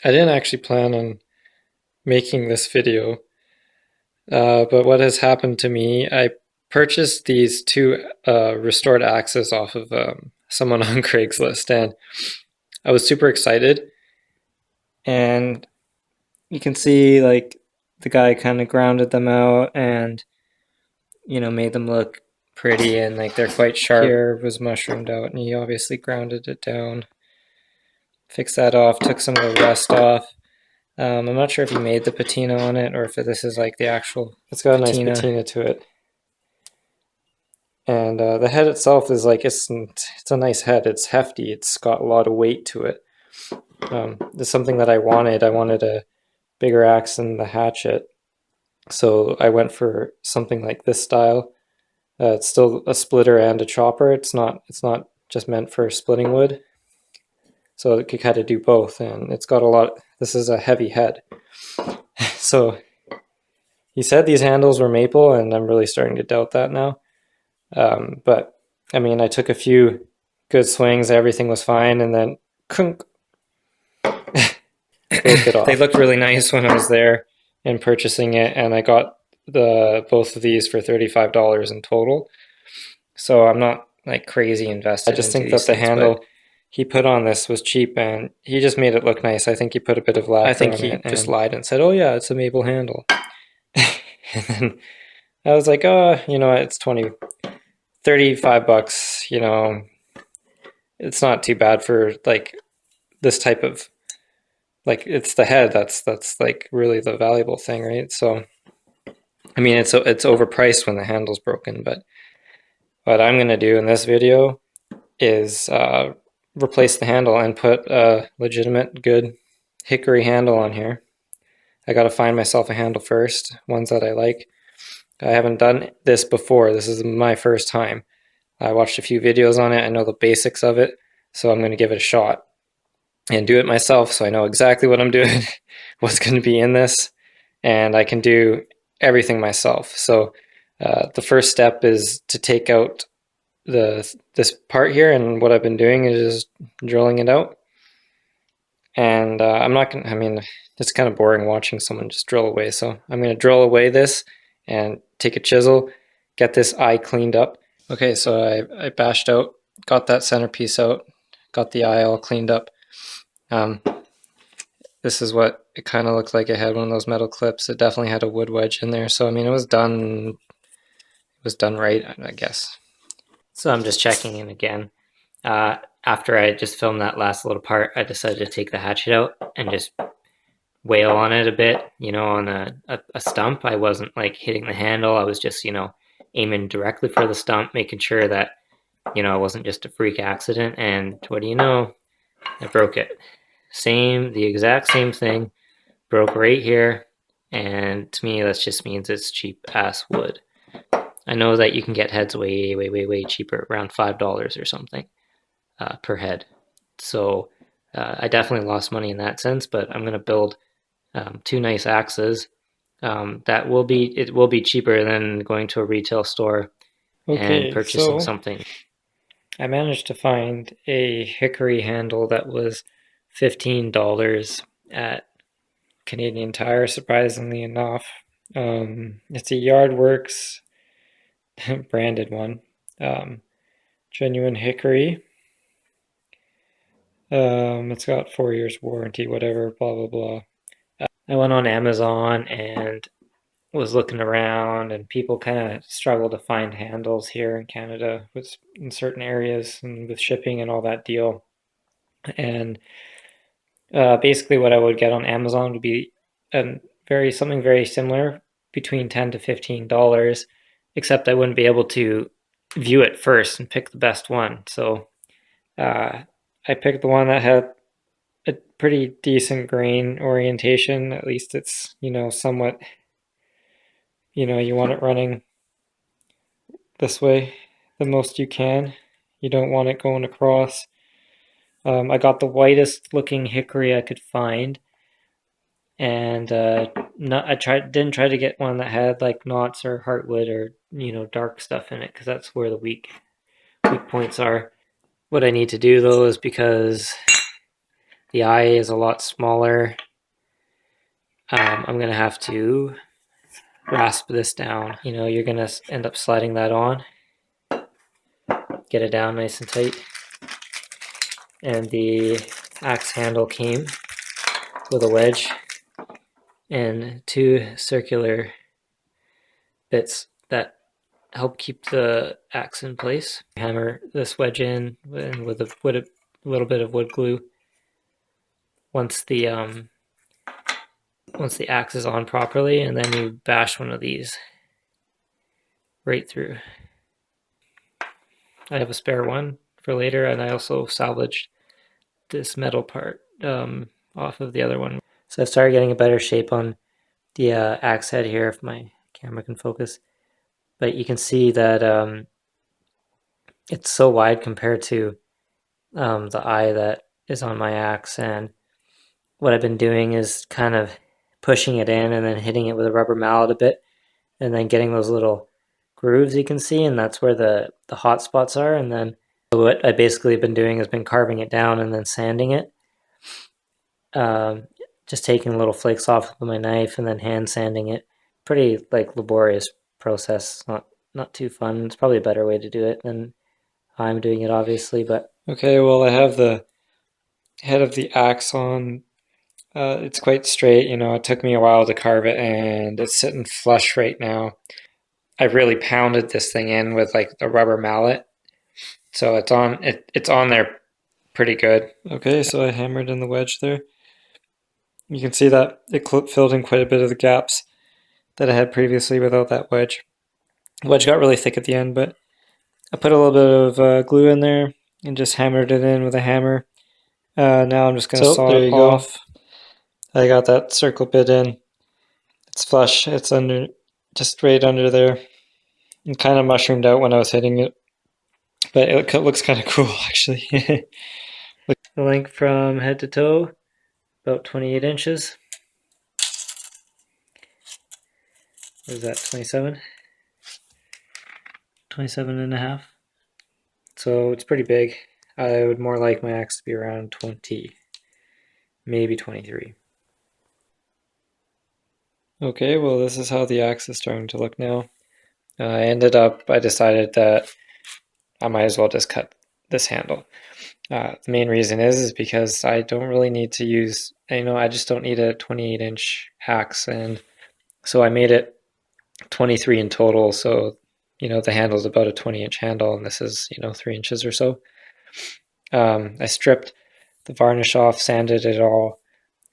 I didn't actually plan on making this video, but what has happened to me, I purchased these two restored axes off of someone on Craigslist, and I was super excited. And you can see like the guy kind of grounded them out and made them look pretty, and like they're quite sharp. Here was mushroomed out, and he obviously grounded it down. Fixed that off, took some of the rust off. I'm not sure if he made the patina on it or if this is like the actual. It's got a nice patina to it, and the head itself is like it's a nice head. It's hefty. It's got a lot of weight to it. It's something that I wanted. I wanted a bigger axe than the hatchet, so I went for something like this style. It's still a splitter and a chopper. It's not just meant for splitting wood, so it could kind of do both. And it's got a lot. This is a heavy head, so he said these handles were maple, and I'm really starting to doubt that now. But I mean, I took a few good swings, everything was fine, and then kunk, broke it off. They looked really nice when I was there and purchasing it, and I got both of these for $35 in total. So I'm not like crazy invested. I just think that the handle he put on this was cheap, and he just made it look nice. I think he put a bit of lacquer on it. I think he just lied and said, "Oh yeah, it's a maple handle." And then I was like, "Oh, it's 35 bucks, it's not too bad for like this type of, like, it's the head that's like really the valuable thing, right?" So I mean, it's overpriced when the handle's broken, but what I'm gonna do in this video is replace the handle and put a legitimate good hickory handle on here. I gotta find myself a handle first, ones that I like. I haven't done this before. This is my first time. I watched a few videos on it. I know the basics of it, so I'm going to give it a shot and do it myself so I know exactly what I'm doing, what's going to be in this, and I can do everything myself. So the first step is to take out this part here, and what I've been doing is just drilling it out. And I'm not going to, I mean, it's kind of boring watching someone just drill away, so I'm going to drill away this and take a chisel, get this eye cleaned up. Okay, so I bashed out, got that centerpiece out, got the eye all cleaned up. This is what it kind of looked like. It had one of those metal clips. It definitely had a wood wedge in there. So I mean, it was done right, I guess. So I'm just checking in again. After I just filmed that last little part, I decided to take the hatchet out and just wail on it a bit, on a stump. I wasn't like hitting the handle. I was just, aiming directly for the stump, making sure that, it wasn't just a freak accident. And what do you know? I broke it. The exact same thing. Broke right here. And to me, that just means it's cheap ass wood. I know that you can get heads way, way, way, way cheaper, around $5 or something per head. So I definitely lost money in that sense, but I'm going to build two nice axes. It will be cheaper than going to a retail store and purchasing something. I managed to find a hickory handle that was $15 at Canadian Tire, surprisingly enough. It's a Yardworks branded one. Genuine hickory. It's got 4 years warranty, whatever, blah, blah, blah. I went on Amazon and was looking around, and people kind of struggle to find handles here in Canada in certain areas and with shipping and all that deal. And basically what I would get on Amazon would be something very similar, between $10 to $15, except I wouldn't be able to view it first and pick the best one. So I picked the one that had a pretty decent grain orientation. At least it's, somewhat, you want it running this way the most you can. You don't want it going across. I got the whitest looking hickory I could find, and didn't try to get one that had like knots or heartwood or dark stuff in it, because that's where the weak points are. What I need to do though is, because The eye is a lot smaller. I'm gonna have to rasp this down. You know, you're gonna end up sliding that on, get it down nice and tight. And the axe handle came with a wedge and two circular bits that help keep the axe in place. Hammer this wedge in with a little bit of wood glue. Once the axe is on properly, and then you bash one of these right through. I have a spare one for later, and I also salvaged this metal part off of the other one. So I've started getting a better shape on the axe head here, if my camera can focus. But you can see that it's so wide compared to the eye that is on my axe. And what I've been doing is kind of pushing it in and then hitting it with a rubber mallet a bit, and then getting those little grooves you can see, and that's where the hot spots are. And then what I basically been doing has been carving it down and then sanding it. Just taking little flakes off with my knife and then hand sanding it. Pretty laborious process, not too fun. It's probably a better way to do it than I'm doing it, obviously. But okay, well, I have the head of the axe on. It's quite straight, you know. It took me a while to carve it, and it's sitting flush right now. I really pounded this thing in with a rubber mallet, so it's on there pretty good. Okay, so I hammered in the wedge there. You can see that it filled in quite a bit of the gaps that I had previously without that wedge. The wedge got really thick at the end, but I put a little bit of glue in there and just hammered it in with a hammer. Now I'm just going to saw it off. I got that circle bit in. It's flush. It's under, just right under there. And kind of mushroomed out when I was hitting it. But it looks kind of cool, actually. The length from head to toe, about 28 inches. What is that, 27? 27 and a half. So it's pretty big. I would more like my axe to be around 20, maybe 23. Okay, well, this is how the axe is starting to look now. I decided that I might as well just cut this handle. The main reason is because I don't really need to use, I just don't need a 28-inch axe, and so I made it 23 in total. So, the handle is about a 20-inch handle, and this is, 3 inches or so. I stripped the varnish off, sanded it all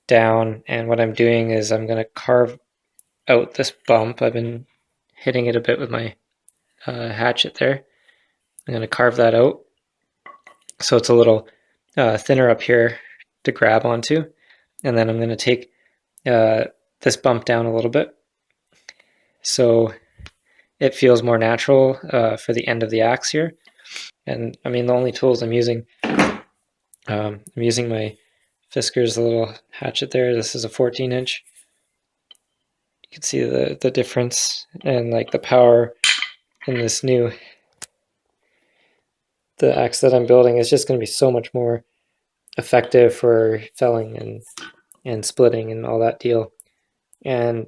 down, and what I'm doing is I'm going to carve out this bump. I've been hitting it a bit with my hatchet there. I'm going to carve that out so it's a little thinner up here to grab onto, and then I'm going to take this bump down a little bit so it feels more natural for the end of the axe here. And I mean, the only tools I'm using my fiskars, the little hatchet there. This is a 14-inch. You can see the difference, and the power in this the axe that I'm building is just going to be so much more effective for felling and splitting and all that deal. And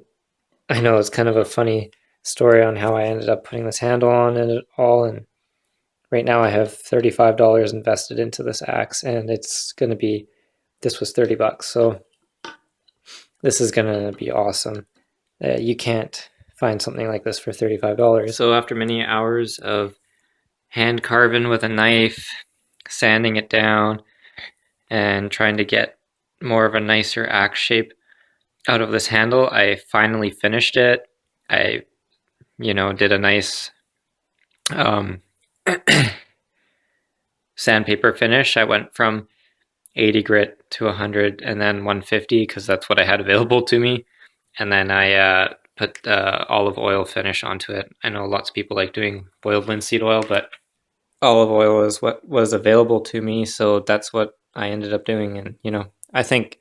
I know it's kind of a funny story on how I ended up putting this handle on and it all, and right now I have $35 invested into this axe, and this was 30 bucks, so this is gonna be awesome. You can't find something like this for $35. So after many hours of hand carving with a knife, sanding it down, and trying to get more of a nicer axe shape out of this handle, I finally finished it. I, did a nice sandpaper finish. I went from 80 grit to 100 and then 150 because that's what I had available to me. And then I put the olive oil finish onto it. I know lots of people like doing boiled linseed oil, but olive oil is what was available to me, so that's what I ended up doing. And I think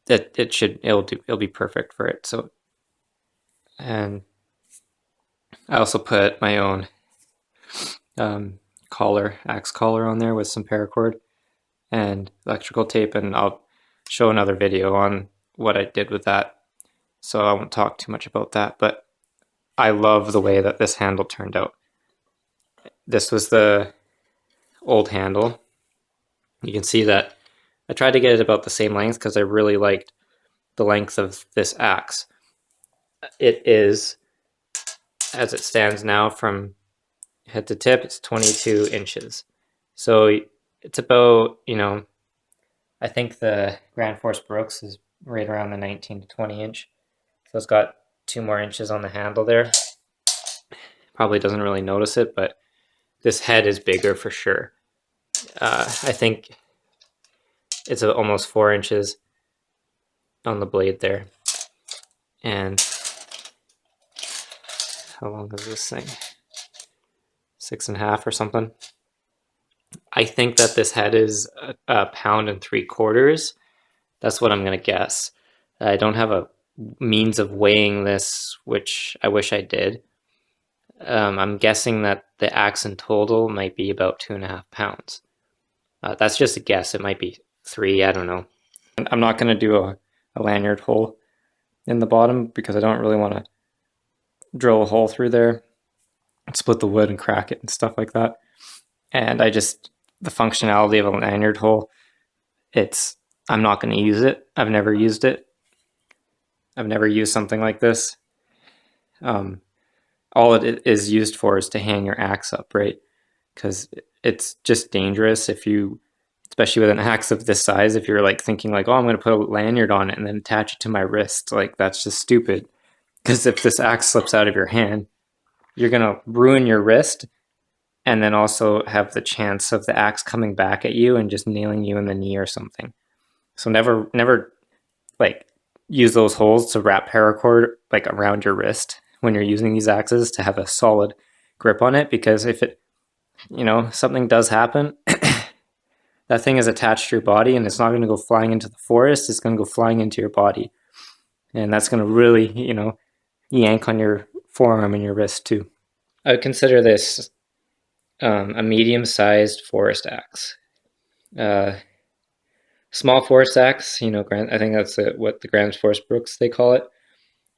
that it'll be perfect for it. So, and I also put my own axe collar on there with some paracord, and electrical tape, and I'll show another video on what I did with that, so I won't talk too much about that. But I love the way that this handle turned out. This was the old handle. You can see that I tried to get it about the same length because I really liked the length of this axe. It is, as it stands now, from head to tip, it's 22 inches. So it's about, I think the gransfors bruks is right around the 19 to 20 inch. So it's got 2 more inches on the handle there. Probably doesn't really notice it, but this head is bigger for sure. I think it's almost 4 inches on the blade there. And how long is this thing? 6.5 or something. I think that this head is a 1.75 pounds. That's what I'm gonna guess. I don't have a means of weighing this, which I wish I did. I'm guessing that the axe in total might be about 2.5 pounds. That's just a guess. It might be 3, I don't know. I'm not gonna do a lanyard hole in the bottom because I don't really want to drill a hole through there, split the wood and crack it and stuff like that. And the functionality of a lanyard hole, I'm not going to use it. I've never used it. I've never used something like this. All it is used for is to hang your axe up, right? Because it's just dangerous especially with an axe of this size, if you're like thinking like, oh, I'm going to put a lanyard on it and then attach it to my wrist. Like, that's just stupid. Because if this axe slips out of your hand, you're going to ruin your wrist and then also have the chance of the axe coming back at you and just nailing you in the knee or something. So never like use those holes to wrap paracord like around your wrist when you're using these axes to have a solid grip on it, because if something does happen, that thing is attached to your body and it's not going to go flying into the forest, it's going to go flying into your body. And that's going to really, yank on your forearm and your wrist too. I would consider this a medium-sized forest axe. Small forest axe, I think that's what the gransfors bruks they call it,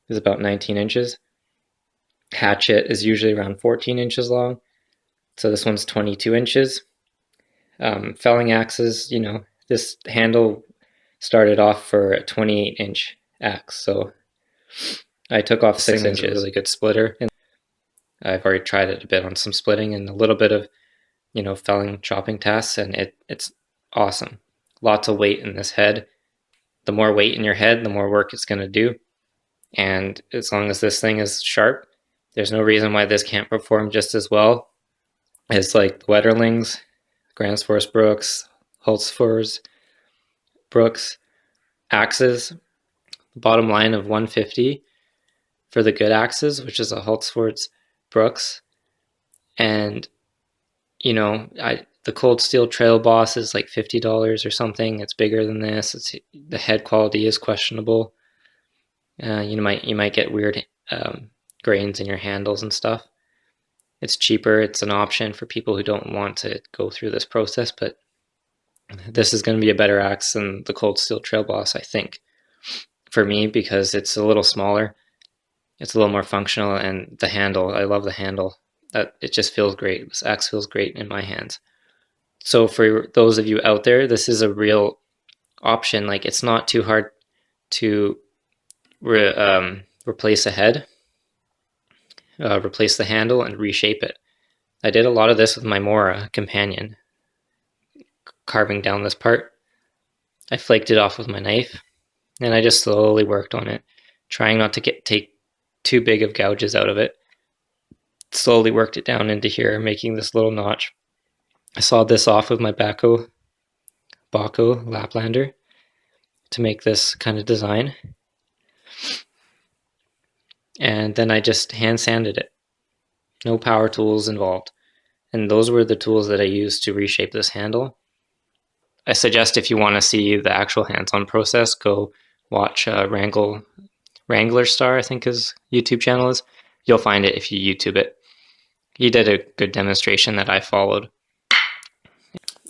is about 19 inches. Hatchet is usually around 14 inches long. So this one's 22 inches. Felling axes, this handle started off for a 28-inch axe. So I took off 6 inches. A really good splitter. And I've already tried it a bit on some splitting and a little bit of, felling chopping tasks, and it's awesome. Lots of weight in this head. The more weight in your head, the more work it's going to do. And as long as this thing is sharp, there's no reason why this can't perform just as well as like the Wetterlings, gransfors bruks, Holzfors bruks, axes. Bottom line of 150 for the good axes, which is a Holzfors bruks. And the Cold Steel Trail Boss is like $50 or something. It's bigger than this. The head quality is questionable. You might get weird grains in your handles and stuff. It's cheaper. It's an option for people who don't want to go through this process, but this is going to be a better axe than the Cold Steel Trail Boss, I think, for me, because it's a little smaller. It's a little more functional, and the handle, I love the handle. It just feels great. This axe feels great in my hands. So for those of you out there, this is a real option. Like, it's not too hard to replace a head, replace the handle, and reshape it. I did a lot of this with my Mora companion, carving down this part. I flaked it off with my knife, and I just slowly worked on it, trying not to take too big of gouges out of it. Slowly worked it down into here, making this little notch. I sawed this off with my Bako Laplander to make this kind of design. And then I just hand sanded it. No power tools involved. And those were the tools that I used to reshape this handle. I suggest if you want to see the actual hands-on process, go watch Wrangler Star, I think his YouTube channel is. You'll find it if you YouTube it. He did a good demonstration that I followed.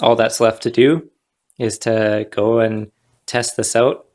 All that's left to do is to go and test this out